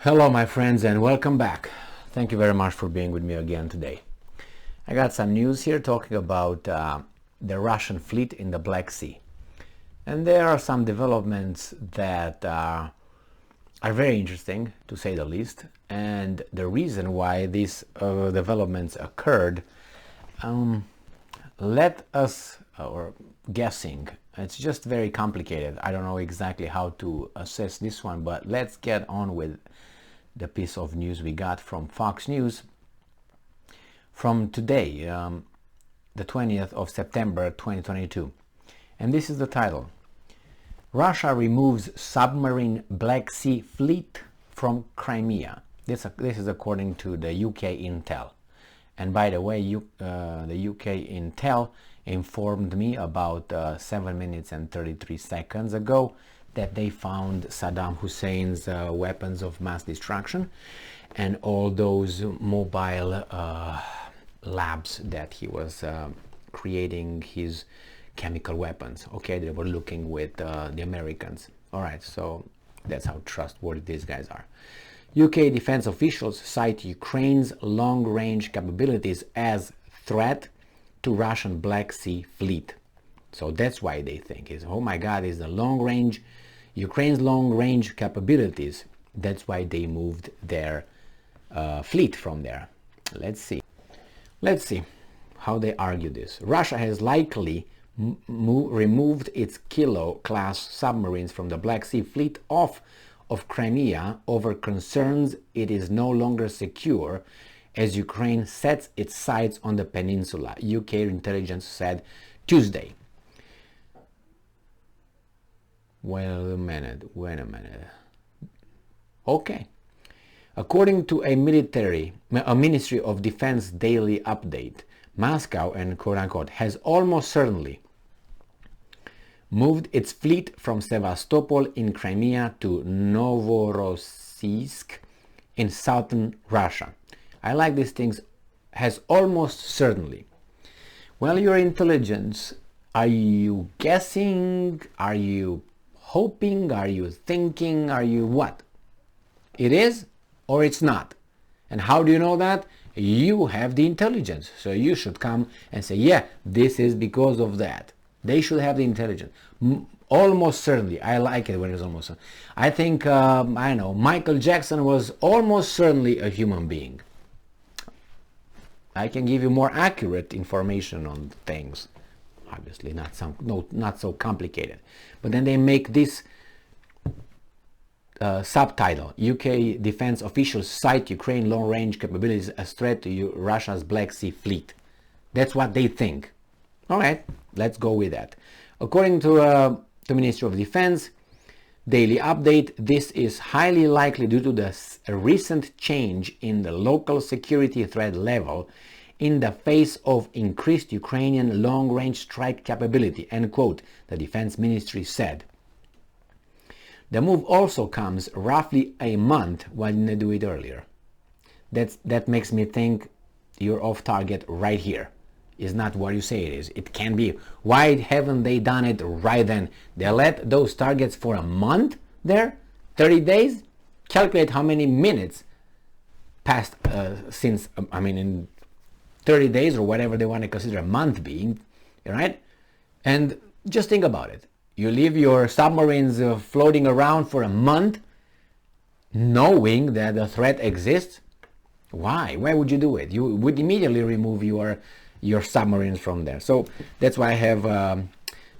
Hello my friends and welcome back. Thank you very much for being with me again today. I got some news here talking about the Russian fleet in the Black Sea. And there are some developments that are very interesting, to say the least. And the reason why these developments occurred, let us, or guessing, it's just very complicated. I don't know exactly how to assess this one, but let's get on with the piece of news we got from Fox News from today, the 20th of September 2022. And this is the title: Russia removes submarine Black Sea fleet from Crimea. This is according to the UK Intel. And by the way, the UK Intel informed me about 7 minutes and 33 seconds ago that they found Saddam Hussein's weapons of mass destruction and all those mobile labs that he was creating his chemical weapons. Okay, they were looking with the Americans. All right, so that's how trustworthy these guys are. UK defense officials cite Ukraine's long-range capabilities as threat to Russian Black Sea fleet. So that's why they think is, oh my God, is the long-range, Ukraine's long-range capabilities. That's why they moved their fleet from there. Let's see how they argue this. Russia has likely removed its Kilo-class submarines from the Black Sea fleet off of Crimea over concerns it is no longer secure as Ukraine sets its sights on the peninsula, UK intelligence said Tuesday. Wait a minute. Okay. According to a Ministry of Defense daily update, Moscow and quote-unquote has almost certainly moved its fleet from Sevastopol in Crimea to Novorossiysk in southern Russia. I like these things, has almost certainly. Well, your intelligence, are you guessing? Are you hoping? Are you thinking? Are you what? It is or it's not. And how do you know that? You have the intelligence. So you should come and say, yeah, this is because of that. They should have the intelligence. Almost certainly. I like it when it's almost certainly. I think, I know, Michael Jackson was almost certainly a human being. I can give you more accurate information on things. Obviously not so complicated. But then they make this subtitle: UK defense officials cite Ukraine long-range capabilities as threat to Russia's Black Sea fleet. That's what they think. All right, let's go with that. According to the Ministry of Defense daily update, this is highly likely due to the recent change in the local security threat level in the face of increased Ukrainian long-range strike capability, end quote, the Defense Ministry said. The move also comes roughly a month. Why didn't they do it earlier? That makes me think you're off target right here. Is not what you say it is. It can be. Why haven't they done it right then? They let those targets for a month there, 30 days. Calculate how many minutes passed since, in 30 days or whatever they want to consider a month being, right? And just think about it. You leave your submarines floating around for a month knowing that the threat exists. Why? Why would you do it? You would immediately remove your submarines from there. So that's why I have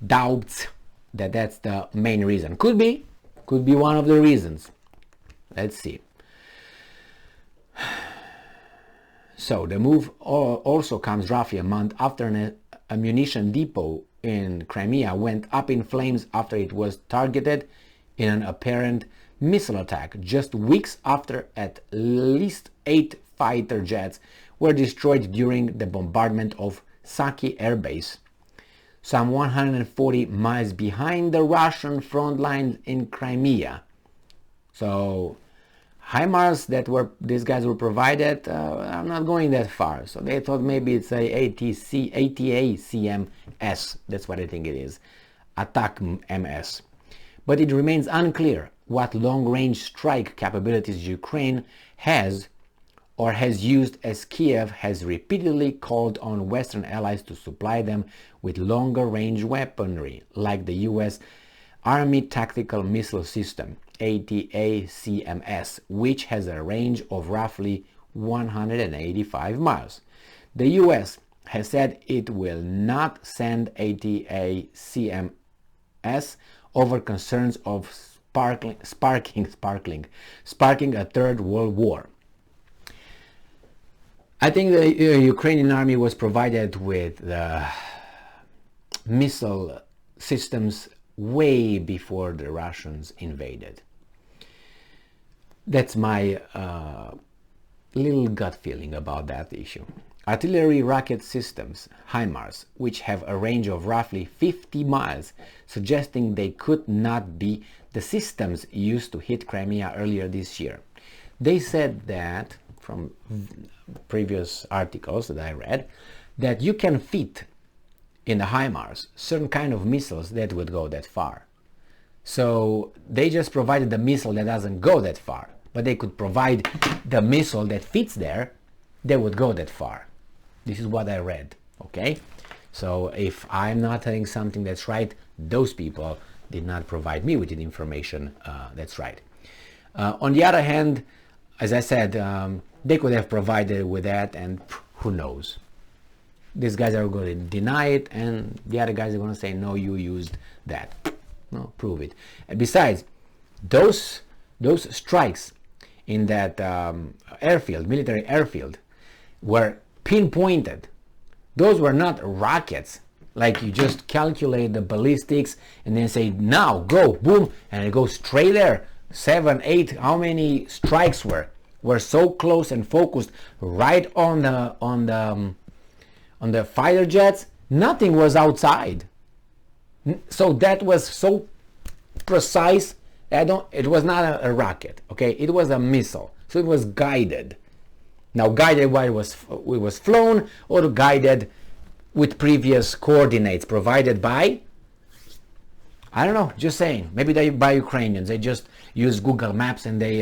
doubts that that's the main reason. Could be one of the reasons. Let's see. So the move also comes roughly a month after an ammunition depot in Crimea went up in flames after it was targeted in an apparent missile attack, just weeks after at least 8 fighter jets were destroyed during the bombardment of Saki Air Base, some 140 miles behind the Russian front lines in Crimea. So HIMARS that these guys were provided, I'm not going that far. So they thought maybe it's a ATACMS. That's what I think it is. Attack MS. But it remains unclear what long-range strike capabilities Ukraine has or has used, as Kiev has repeatedly called on Western allies to supply them with longer-range weaponry, like the U.S. Army Tactical Missile System, ATACMS, which has a range of roughly 185 miles. The U.S. has said it will not send ATACMS over concerns of sparking a third world war. I think the Ukrainian army was provided with missile systems way before the Russians invaded. That's my little gut feeling about that issue. Artillery rocket systems, HIMARS, which have a range of roughly 50 miles, suggesting they could not be the systems used to hit Crimea earlier this year. They said that, from previous articles that I read, that you can fit in the HIMARS certain kind of missiles that would go that far. So they just provided the missile that doesn't go that far, but they could provide the missile that fits there that would go that far. This is what I read, okay? So if I'm not telling something that's right, those people did not provide me with the information that's right. On the other hand, as I said, they could have provided with that, and who knows? These guys are going to deny it, and the other guys are going to say, no, you used that. No, prove it. And besides, those strikes in that airfield, military airfield, were pinpointed. Those were not rockets. Like you just calculate the ballistics and then say, now go, boom, and it goes straight there. 7, 8, how many strikes were so close and focused right on the fighter jets? Nothing was outside. So that was so precise. It was not a rocket, okay? It was a missile, so it was guided. Now, guided while it was flown, or guided with previous coordinates provided by, I don't know, just saying, maybe by Ukrainians. They just used Google Maps and they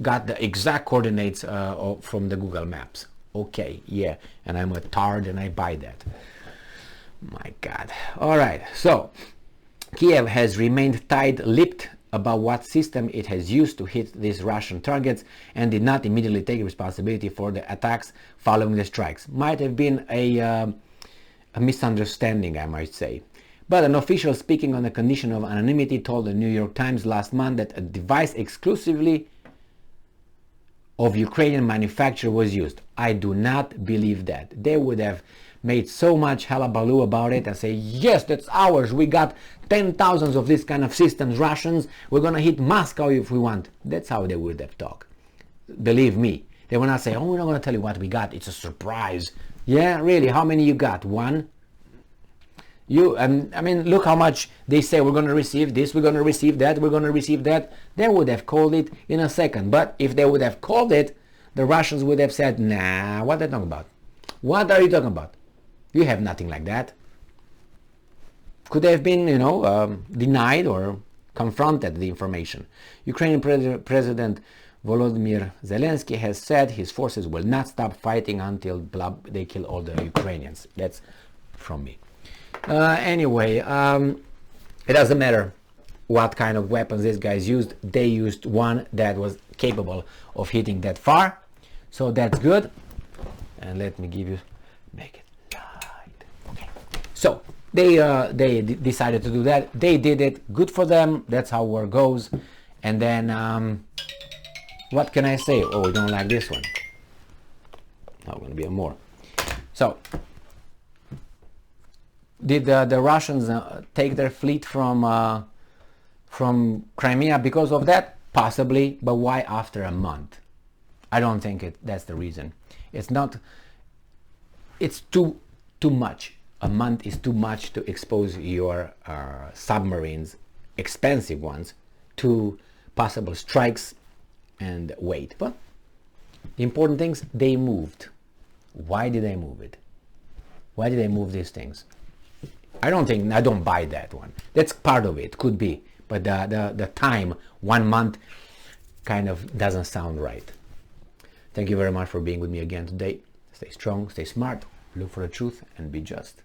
got the exact coordinates from the Google Maps. Okay, yeah, and I'm a tard and I buy that. My God. All right, so Kiev has remained tight-lipped about what system it has used to hit these Russian targets and did not immediately take responsibility for the attacks following the strikes. Might have been a misunderstanding, I might say. But an official speaking on the condition of anonymity told the New York Times last month that a device exclusively of Ukrainian manufacture was used. I do not believe that. They would have made so much hullabaloo about it and say, yes, that's ours. We got 10,000 of these kind of systems, Russians. We're going to hit Moscow if we want. That's how they would have talked. Believe me. They will not say, oh, we're not going to tell you what we got. It's a surprise. Yeah, really? How many you got? One? I mean, look how much they say we're going to receive this, we're going to receive that, we're going to receive that. They would have called it in a second. But if they would have called it, the Russians would have said, nah, what are you talking about? What are you talking about? You have nothing like that. Could they have been, denied or confronted the information? Ukrainian President Volodymyr Zelensky has said his forces will not stop fighting until they kill all the Ukrainians. That's from me. Anyway, it doesn't matter what kind of weapons these guys used. They used one that was capable of hitting that far. So that's good. And let me make it light. Okay. So they decided to do that. They did it. Good for them. That's how war goes. And then, what can I say? Oh, we don't like this one. Oh, going to be more. So, did the Russians take their fleet from Crimea because of that? Possibly, but why after a month? I don't think that's the reason. It's not. It's too much. A month is too much to expose your submarines, expensive ones, to possible strikes and wait. But the important things, they moved. Why did they move it? Why did they move these things? I don't buy that one. That's part of it, could be. but the time, 1 month, kind of doesn't sound right. Thank you very much for being with me again today. Stay strong, stay smart, look for the truth, and be just.